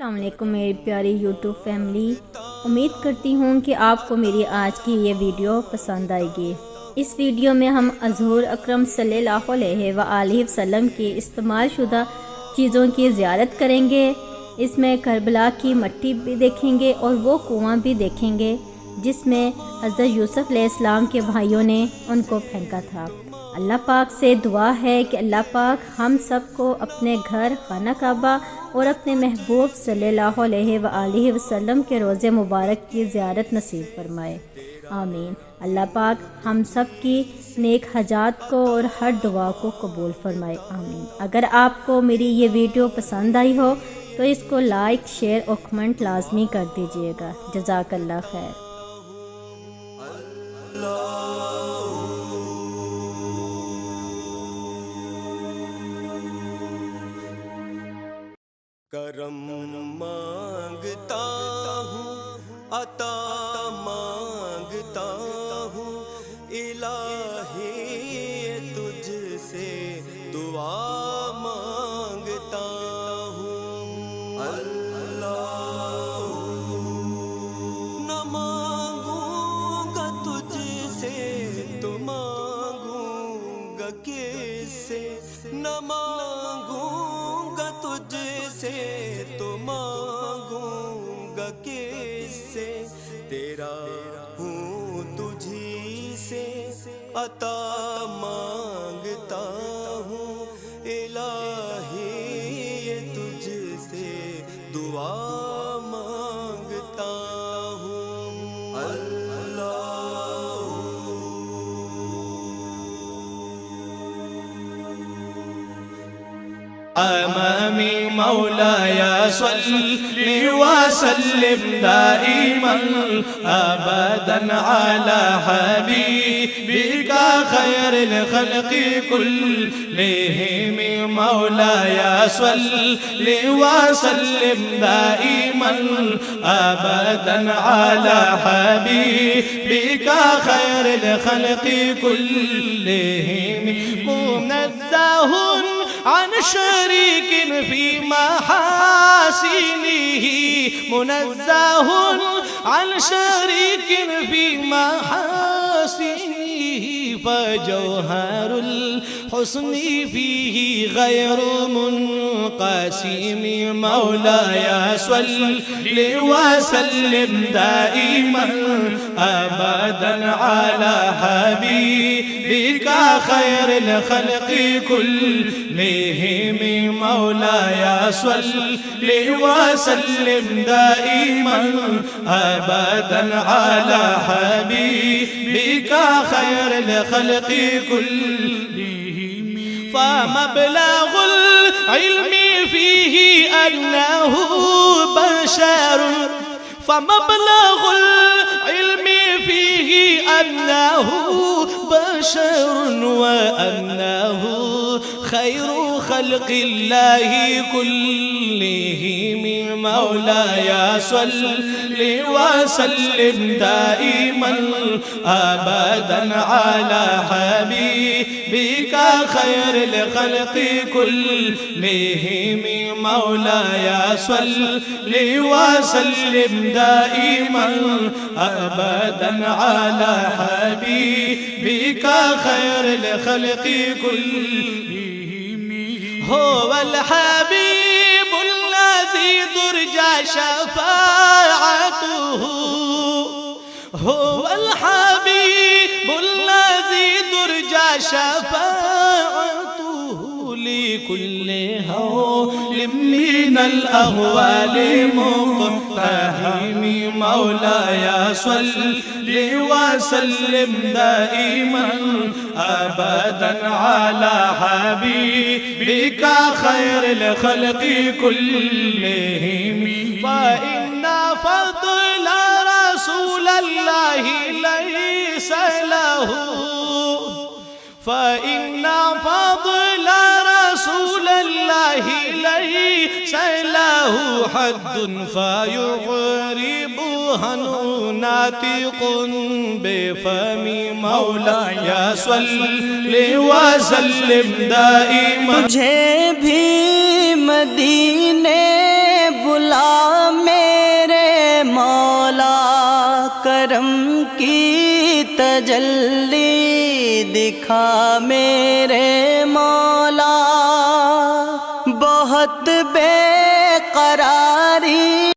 السلام علیکم میری پیاری یوٹیوب فیملی، امید کرتی ہوں کہ آپ کو میری آج کی یہ ویڈیو پسند آئے گی۔ اس ویڈیو میں ہم حضور اکرم صلی اللہ علیہ وآلہ وسلم کی استعمال شدہ چیزوں کی زیارت کریں گے۔ اس میں کربلا کی مٹی بھی دیکھیں گے اور وہ کنواں بھی دیکھیں گے جس میں حضرت یوسف علیہ السلام کے بھائیوں نے ان کو پھینکا تھا۔ اللہ پاک سے دعا ہے کہ اللہ پاک ہم سب کو اپنے گھر خانہ کعبہ اور اپنے محبوب صلی اللہ علیہ وآلہ وسلم کے روضے مبارک کی زیارت نصیب فرمائے، آمین۔ اللہ پاک ہم سب کی نیک حاجات کو اور ہر دعا کو قبول فرمائے، آمین۔ اگر آپ کو میری یہ ویڈیو پسند آئی ہو تو اس کو لائک، شیئر اور کمنٹ لازمی کر دیجیے گا۔ جزاک اللہ خیر۔ کرم مانگتا ہوں، عطا مانگتا ہوں، الہی تجھ سے دعا مانگتا ہوں۔ اللہ نہ مانگوں گا تجھ سے تو مانگوں گا کس سے، نہ مانگوں گا تجھ سے تو مانگوں گا کس سے، تیرا ہوں تجھی سے عطا مانگتا ہوں، الہی تجھ سے دعا مانگتا ہوں۔ اللہ امامي مولاي صل وسلم دائما ابدا على حبيبك خير الخلق كلهم، مولاي صل وسلم دائما ابدا على حبيبك خير الخلق كلهم، منزه عن شريك في محاسنه، منزه عن شريك في محاسنه، فجوهر الحسن فيه غير منقسم، مولاي صل وسلم دائما ابدا على حبيبك خير الخلق كلهم، مولاي صل وسلم دائما ابدا على حبيبك خير الخلق كلهم، فمبلغ العلم فيه أنه بشر، فمبلغ العلم فيه أنه بشر وأنه خير خلق الله كلهم، مولاي صل وسلم دائما أبدا على حبيبك خير الخلق كلهم، مولاي صل وسلم دائما أبدا على حبيبك خير الخلق كلهم، هو الحبيب الذي ترجى شفاعته، هو الحبيب الذي ترجى شفاعته، لكل هول من الأهوال مقتحم، مولاي صل وسلم دائما أبدا على حبيبك خير الخلق كلهم، فإن فضل رسول الله ليس له، فإن فضل رسول الله ليس له حد، فيعربها ناطق بفم، مولاي صل وسلم دائما، مجھے بھی مدینے بلا کرم کی تجلی دکھا میرے مولا، بہت بے